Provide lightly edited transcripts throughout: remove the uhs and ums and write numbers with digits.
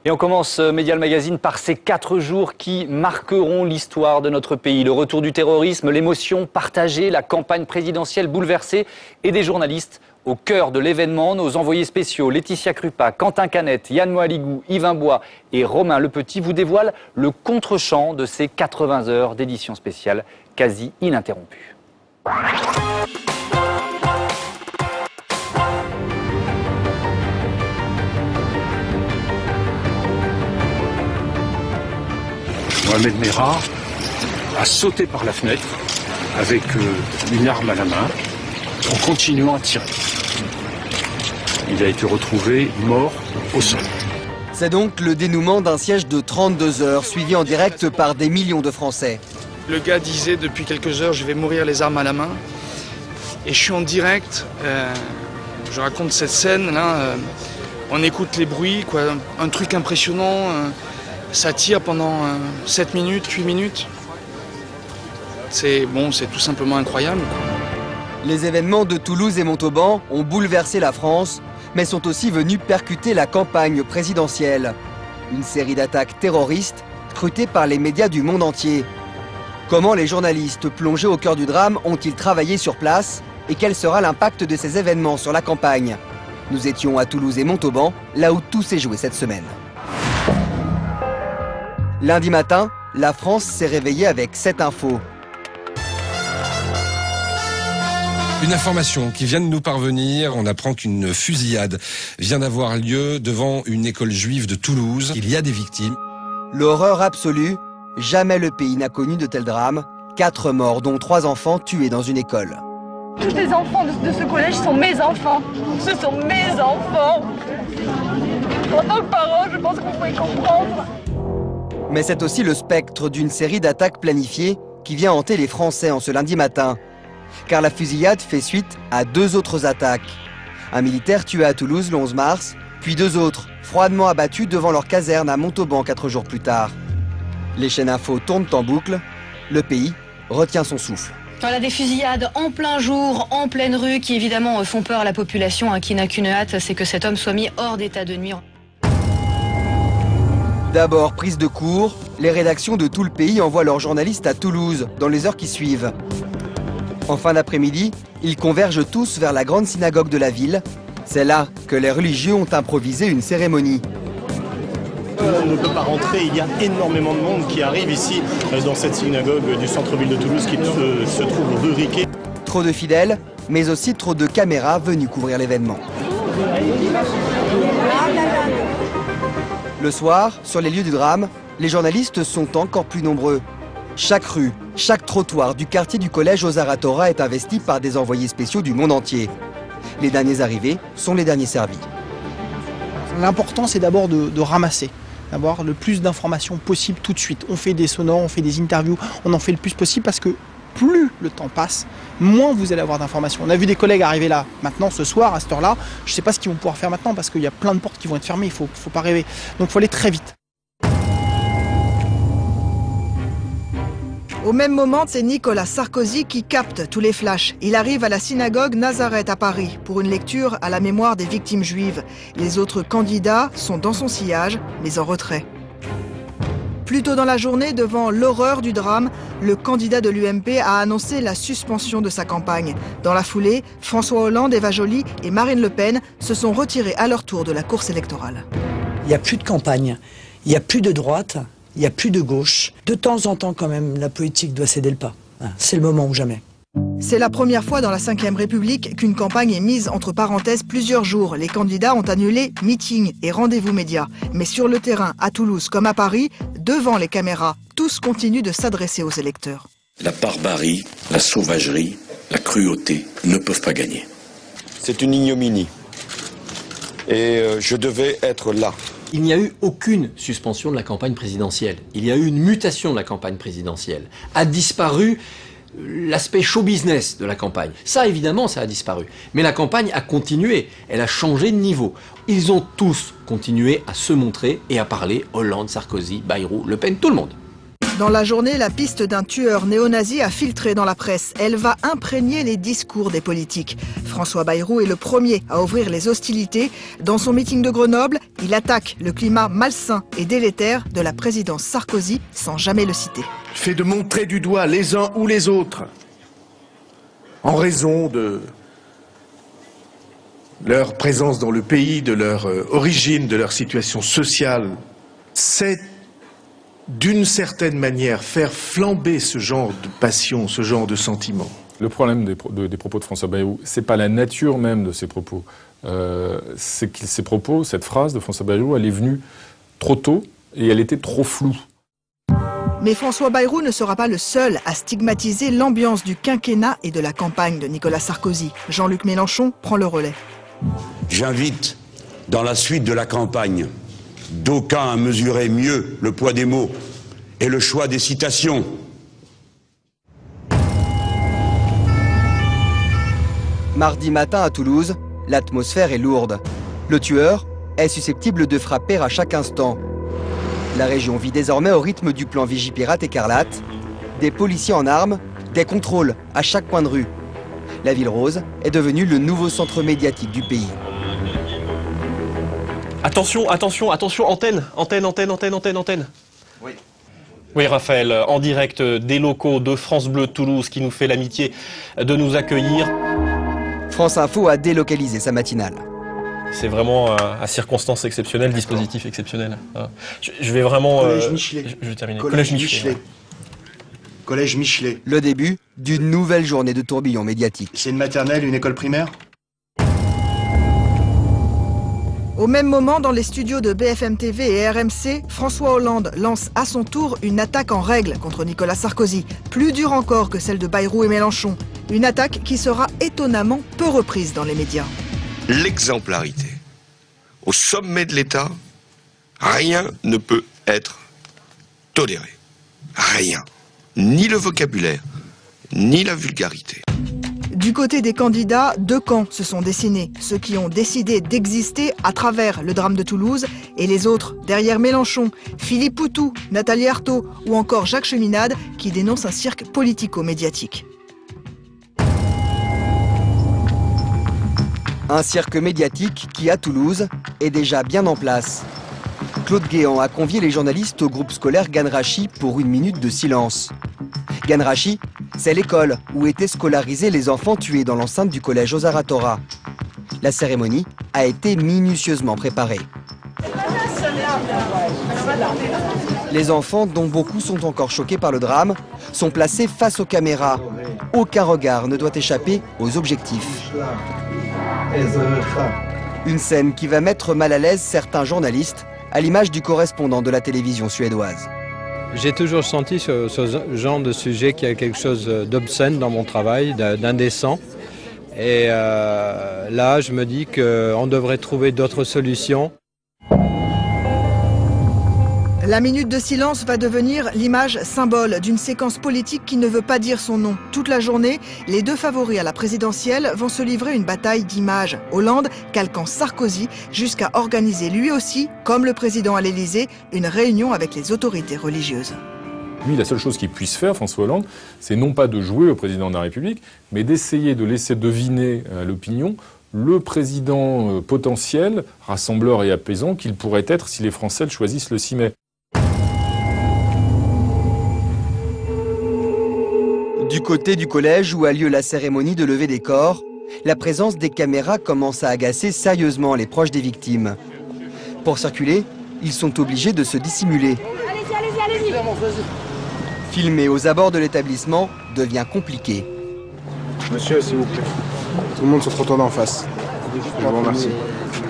Et on commence Medial Magazine par ces 4 jours qui marqueront l'histoire de notre pays. Le retour du terrorisme, l'émotion partagée, la campagne présidentielle bouleversée et des journalistes au cœur de l'événement. Nos envoyés spéciaux Laetitia Krupa, Quentin Canette, Yann Moaligou, Yvain Bois et Romain Lepetit vous dévoilent le contre-champ de ces 80 heures d'édition spéciale quasi ininterrompue. Mohamed Merah a sauté par la fenêtre avec une arme à la main en continuant à tirer. Il a été retrouvé mort au sol. C'est donc le dénouement d'un siège de 32 heures suivi en direct par des millions de Français. Le gars disait depuis quelques heures je vais mourir les armes à la main et je suis en direct, je raconte cette scène là, on écoute les bruits, quoi, un truc impressionnant. Ça tire pendant 7 minutes, 8 minutes. C'est tout simplement incroyable. Les événements de Toulouse et Montauban ont bouleversé la France, mais sont aussi venus percuter la campagne présidentielle. Une série d'attaques terroristes scrutées par les médias du monde entier. Comment les journalistes plongés au cœur du drame ont-ils travaillé sur place et quel sera l'impact de ces événements sur la campagne? Nous étions à Toulouse et Montauban, là où tout s'est joué cette semaine. Lundi matin, la France s'est réveillée avec cette info. Une information qui vient de nous parvenir, on apprend qu'une fusillade vient d'avoir lieu devant une école juive de Toulouse. Il y a des victimes. L'horreur absolue, jamais le pays n'a connu de tel drame. 4 morts, dont 3 enfants tués dans une école. Tous les enfants de ce collège sont mes enfants. Ce sont mes enfants. En tant que parent, je pense qu'on pourrait comprendre. Mais c'est aussi le spectre d'une série d'attaques planifiées qui vient hanter les Français en ce lundi matin. Car la fusillade fait suite à 2 autres attaques. Un militaire tué à Toulouse le 11 mars, puis 2 autres froidement abattus devant leur caserne à Montauban 4 jours plus tard. Les chaînes info tournent en boucle, le pays retient son souffle. Voilà des fusillades en plein jour, en pleine rue, qui évidemment font peur à la population, qui n'a qu'une hâte, c'est que cet homme soit mis hors d'état de nuire. D'abord prise de court, les rédactions de tout le pays envoient leurs journalistes à Toulouse dans les heures qui suivent. En fin d'après-midi, ils convergent tous vers la grande synagogue de la ville. C'est là que les religieux ont improvisé une cérémonie. On ne peut pas rentrer, il y a énormément de monde qui arrive ici dans cette synagogue du centre-ville de Toulouse qui se trouve rue Riquet. Trop de fidèles, mais aussi trop de caméras venues couvrir l'événement. Le soir, sur les lieux du drame, les journalistes sont encore plus nombreux. Chaque rue, chaque trottoir du quartier du collège Ozar Hatorah est investi par des envoyés spéciaux du monde entier. Les derniers arrivés sont les derniers servis. L'important, c'est d'abord de ramasser, d'avoir le plus d'informations possible tout de suite. On fait des sonores, on fait des interviews, on en fait le plus possible parce que plus le temps passe, moins vous allez avoir d'informations. On a vu des collègues arriver là, maintenant, ce soir, à cette heure-là. Je ne sais pas ce qu'ils vont pouvoir faire maintenant parce qu'il y a plein de portes qui vont être fermées, il ne faut pas rêver. Donc il faut aller très vite. Au même moment, c'est Nicolas Sarkozy qui capte tous les flashs. Il arrive à la synagogue Nazareth à Paris pour une lecture à la mémoire des victimes juives. Les autres candidats sont dans son sillage, mais en retrait. Plus tôt dans la journée, devant l'horreur du drame, le candidat de l'UMP a annoncé la suspension de sa campagne. Dans la foulée, François Hollande, Eva Joly et Marine Le Pen se sont retirés à leur tour de la course électorale. Il n'y a plus de campagne, il n'y a plus de droite, il n'y a plus de gauche. De temps en temps, quand même, la politique doit céder le pas. C'est le moment ou jamais. C'est la première fois dans la Ve République qu'une campagne est mise entre parenthèses plusieurs jours. Les candidats ont annulé meetings et rendez-vous médias. Mais sur le terrain, à Toulouse comme à Paris, devant les caméras, tous continuent de s'adresser aux électeurs. La barbarie, la sauvagerie, la cruauté ne peuvent pas gagner. C'est une ignominie. Et je devais être là. Il n'y a eu aucune suspension de la campagne présidentielle. Il y a eu une mutation de la campagne présidentielle. A disparu l'aspect show business de la campagne. Ça, évidemment, ça a disparu. Mais la campagne a continué. Elle a changé de niveau. Ils ont tous continué à se montrer et à parler. Hollande, Sarkozy, Bayrou, Le Pen, tout le monde. Dans la journée, la piste d'un tueur néo-nazi a filtré dans la presse. Elle va imprégner les discours des politiques. François Bayrou est le premier à ouvrir les hostilités. Dans son meeting de Grenoble, il attaque le climat malsain et délétère de la présidence Sarkozy sans jamais le citer. Fait de montrer du doigt les uns ou les autres en raison de leur présence dans le pays, de leur origine, de leur situation sociale, c'est d'une certaine manière faire flamber ce genre de passion, ce genre de sentiment. Le problème des propos de François Bayrou, c'est pas la nature même de ses propos. C'est que ces propos, cette phrase de François Bayrou, elle est venue trop tôt et elle était trop floue. Mais François Bayrou ne sera pas le seul à stigmatiser l'ambiance du quinquennat et de la campagne de Nicolas Sarkozy. Jean-Luc Mélenchon prend le relais. J'invite, dans la suite de la campagne, d'aucuns à mesurer mieux le poids des mots et le choix des citations. Mardi matin à Toulouse, l'atmosphère est lourde. Le tueur est susceptible de frapper à chaque instant. La région vit désormais au rythme du plan Vigipirate écarlate. Des policiers en armes, des contrôles à chaque coin de rue. La ville rose est devenue le nouveau centre médiatique du pays. Attention, attention, attention, antenne. Oui. Oui, Raphaël, en direct des locaux de France Bleu Toulouse qui nous fait l'amitié de nous accueillir. France Info a délocalisé sa matinale. C'est vraiment à circonstances exceptionnelles, dispositif exceptionnel. Je vais vraiment... Collège Michelet. Je vais terminer. Collège Michelet. Ouais. Collège Michelet. Le début d'une nouvelle journée de tourbillon médiatique. C'est une maternelle, une école primaire ? Au même moment, dans les studios de BFM TV et RMC, François Hollande lance à son tour une attaque en règle contre Nicolas Sarkozy, plus dure encore que celle de Bayrou et Mélenchon. Une attaque qui sera étonnamment peu reprise dans les médias. L'exemplarité. Au sommet de l'État, rien ne peut être toléré. Rien. Ni le vocabulaire, ni la vulgarité. Du côté des candidats, deux camps se sont dessinés. Ceux qui ont décidé d'exister à travers le drame de Toulouse et les autres derrière Mélenchon, Philippe Poutou, Nathalie Arthaud ou encore Jacques Cheminade qui dénoncent un cirque politico-médiatique. Un cirque médiatique qui, à Toulouse, est déjà bien en place. Claude Guéant a convié les journalistes au groupe scolaire Ganrachi pour une minute de silence. Ganrachi, c'est l'école où étaient scolarisés les enfants tués dans l'enceinte du collège Ozar Hatorah. La cérémonie a été minutieusement préparée. Les enfants, dont beaucoup sont encore choqués par le drame, sont placés face aux caméras. Aucun regard ne doit échapper aux objectifs. Une scène qui va mettre mal à l'aise certains journalistes, à l'image du correspondant de la télévision suédoise. J'ai toujours senti ce genre de sujet qu'il y a quelque chose d'obscène dans mon travail, d'indécent. Et là, je me dis qu'on devrait trouver d'autres solutions. La minute de silence va devenir l'image symbole d'une séquence politique qui ne veut pas dire son nom. Toute la journée, les deux favoris à la présidentielle vont se livrer une bataille d'images. Hollande calquant Sarkozy jusqu'à organiser lui aussi, comme le président à l'Élysée, une réunion avec les autorités religieuses. Lui, la seule chose qu'il puisse faire, François Hollande, c'est non pas de jouer au président de la République, mais d'essayer de laisser deviner à l'opinion le président potentiel, rassembleur et apaisant qu'il pourrait être si les Français le choisissent le 6 mai. Du côté du collège où a lieu la cérémonie de levée des corps, la présence des caméras commence à agacer sérieusement les proches des victimes. Pour circuler, ils sont obligés de se dissimuler. Allez-y. Filmer aux abords de l'établissement devient compliqué. Monsieur, s'il vous plaît. Tout le monde sur le trottoir d'en face. Je vous remercie.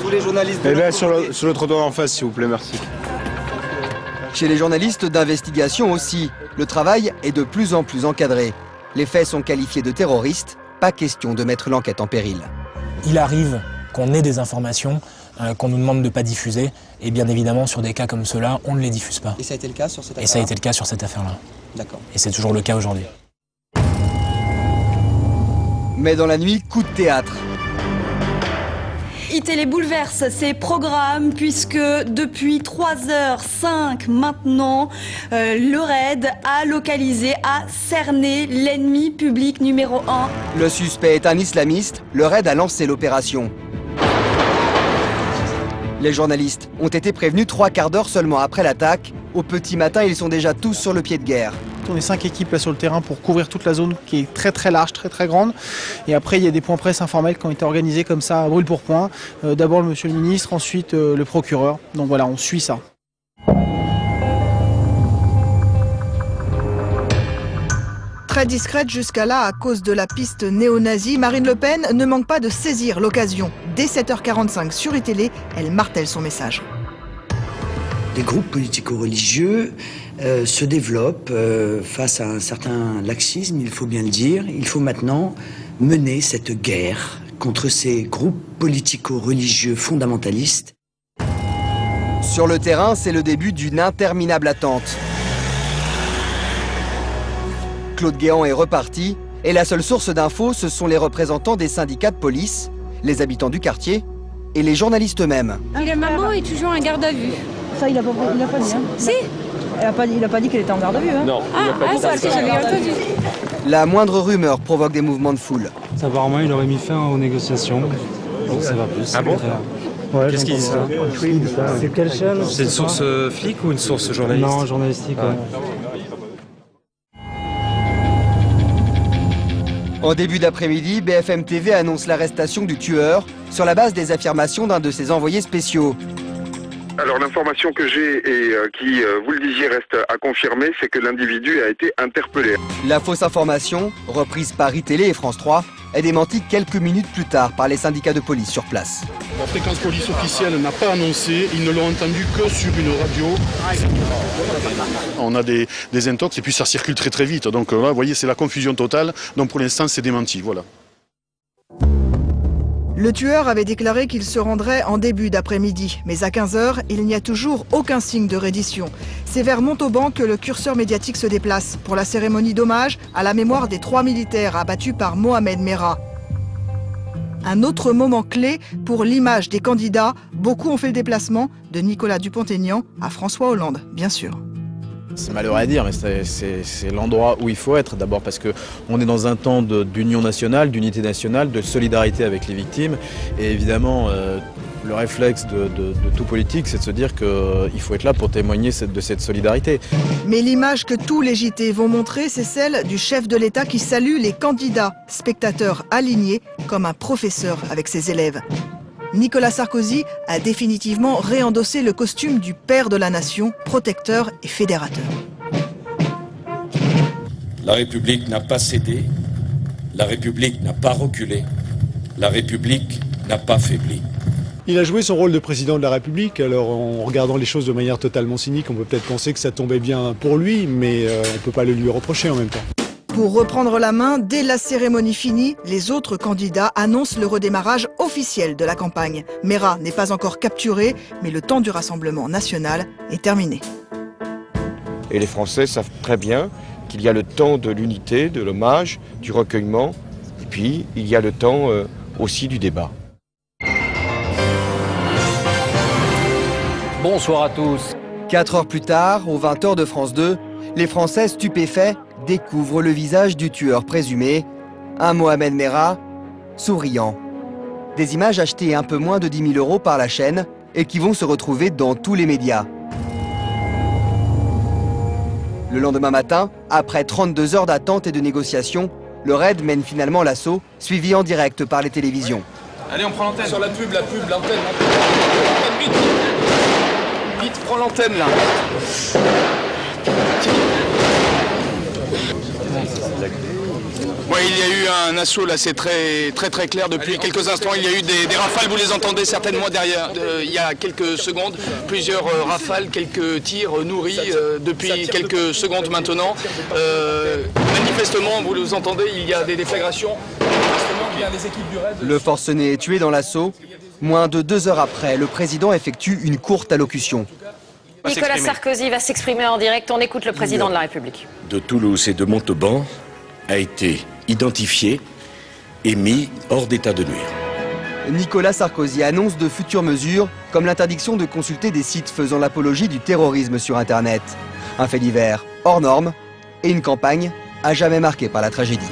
Tous les journalistes... Eh bien, sur le trottoir d'en face, s'il vous plaît, merci. Chez les journalistes d'investigation aussi, le travail est de plus en plus encadré. Les faits sont qualifiés de terroristes, pas question de mettre l'enquête en péril. Il arrive qu'on ait des informations qu'on nous demande de ne pas diffuser, et bien évidemment sur des cas comme ceux-là, on ne les diffuse pas. Et ça a été le cas sur cette affaire-là ? Et ça a été le cas sur cette affaire-là. D'accord. Et c'est toujours le cas aujourd'hui. Mais dans la nuit, coup de théâtre. iTélé bouleverse ses programmes puisque depuis 3h05 maintenant, le RAID a localisé, a cerné l'ennemi public numéro 1. Le suspect est un islamiste, le RAID a lancé l'opération. Les journalistes ont été prévenus 3 quarts d'heure seulement après l'attaque. Au petit matin, ils sont déjà tous sur le pied de guerre. On est 5 équipes là sur le terrain pour couvrir toute la zone qui est très large, très grande. Et après, il y a des points presse informels qui ont été organisés comme ça à brûle pour point. D'abord le monsieur le ministre, ensuite le procureur. Donc voilà, on suit ça. Très discrète jusqu'à là à cause de la piste néo-nazie, Marine Le Pen ne manque pas de saisir l'occasion. Dès 7h45 sur iTélé, elle martèle son message. Des groupes politico-religieux se développent face à un certain laxisme, il faut bien le dire. Il faut maintenant mener cette guerre contre ces groupes politico-religieux fondamentalistes. Sur le terrain, c'est le début d'une interminable attente. Claude Guéant est reparti et la seule source d'infos, ce sont les représentants des syndicats de police, les habitants du quartier et les journalistes eux-mêmes. Le maman est toujours en garde à vue. Ça, il a pas dit. Hein. Si. Il a pas dit qu'elle était en garde à vue. Hein. Non. Ça, j'avais entendu. La moindre rumeur provoque des mouvements de foule. Apparemment, il aurait mis fin aux négociations. On sait pas plus. Ah bon? Ouais, qu'est-ce qu'il dit ça? C'est quelle chaîne? C'est une source flic ou une source journaliste? Non, journalistique. Ah. En début d'après-midi, BFM TV annonce l'arrestation du tueur sur la base des affirmations d'un de ses envoyés spéciaux. Alors l'information que j'ai et qui, vous le disiez, reste à confirmer, c'est que l'individu a été interpellé. La fausse information, reprise par iTélé et France 3, est démentie quelques minutes plus tard par les syndicats de police sur place. La fréquence police officielle n'a pas annoncé, ils ne l'ont entendu que sur une radio. On a des intox et puis ça circule très vite, donc là, vous voyez, c'est la confusion totale, donc pour l'instant c'est démenti, voilà. Le tueur avait déclaré qu'il se rendrait en début d'après-midi, mais à 15h, il n'y a toujours aucun signe de reddition. C'est vers Montauban que le curseur médiatique se déplace pour la cérémonie d'hommage à la mémoire des 3 militaires abattus par Mohamed Merah. Un autre moment clé pour l'image des candidats, beaucoup ont fait le déplacement de Nicolas Dupont-Aignan à François Hollande, bien sûr. C'est malheureux à dire, mais c'est l'endroit où il faut être. D'abord parce qu'on est dans un temps d'union nationale, d'unité nationale, de solidarité avec les victimes. Et évidemment, le réflexe de tout politique, c'est de se dire qu'il faut être là pour témoigner de cette solidarité. Mais l'image que tous les JT vont montrer, c'est celle du chef de l'État qui salue les candidats, spectateurs alignés comme un professeur avec ses élèves. Nicolas Sarkozy a définitivement réendossé le costume du père de la nation, protecteur et fédérateur. La République n'a pas cédé, la République n'a pas reculé, la République n'a pas faibli. Il a joué son rôle de président de la République, alors en regardant les choses de manière totalement cynique, on peut peut-être penser que ça tombait bien pour lui, mais on ne peut pas le lui reprocher en même temps. Pour reprendre la main, dès la cérémonie finie, les autres candidats annoncent le redémarrage officiel de la campagne. Merah n'est pas encore capturé, mais le temps du Rassemblement national est terminé. Et les Français savent très bien qu'il y a le temps de l'unité, de l'hommage, du recueillement, et puis il y a le temps aussi du débat. Bonsoir à tous. 4 heures plus tard, aux 20h de France 2, les Français stupéfaits découvrent le visage du tueur présumé, un Mohamed Merah souriant. Des images achetées un peu moins de 10 000 € par la chaîne et qui vont se retrouver dans tous les médias. Le lendemain matin, après 32 heures d'attente et de négociations, le RAID mène finalement l'assaut, suivi en direct par les télévisions. Allez, on prend l'antenne. Sur la pub, l'antenne. Vite, prends l'antenne là. Ouais, il y a eu un assaut là, c'est très clair depuis quelques instants. Il y a eu des rafales, vous les entendez certainement derrière, il y a quelques secondes. Plusieurs rafales, quelques tirs nourris depuis quelques secondes maintenant. Manifestement, vous les entendez, il y a des déflagrations. Le forcené est tué dans l'assaut. Moins de 2 heures après, le président effectue une courte allocution. Nicolas Sarkozy va s'exprimer en direct. On écoute le président de la République. De Toulouse et de Montauban a été identifié et mis hors d'état de nuire. Nicolas Sarkozy annonce de futures mesures, comme l'interdiction de consulter des sites faisant l'apologie du terrorisme sur Internet. Un fait divers hors norme et une campagne à jamais marquée par la tragédie.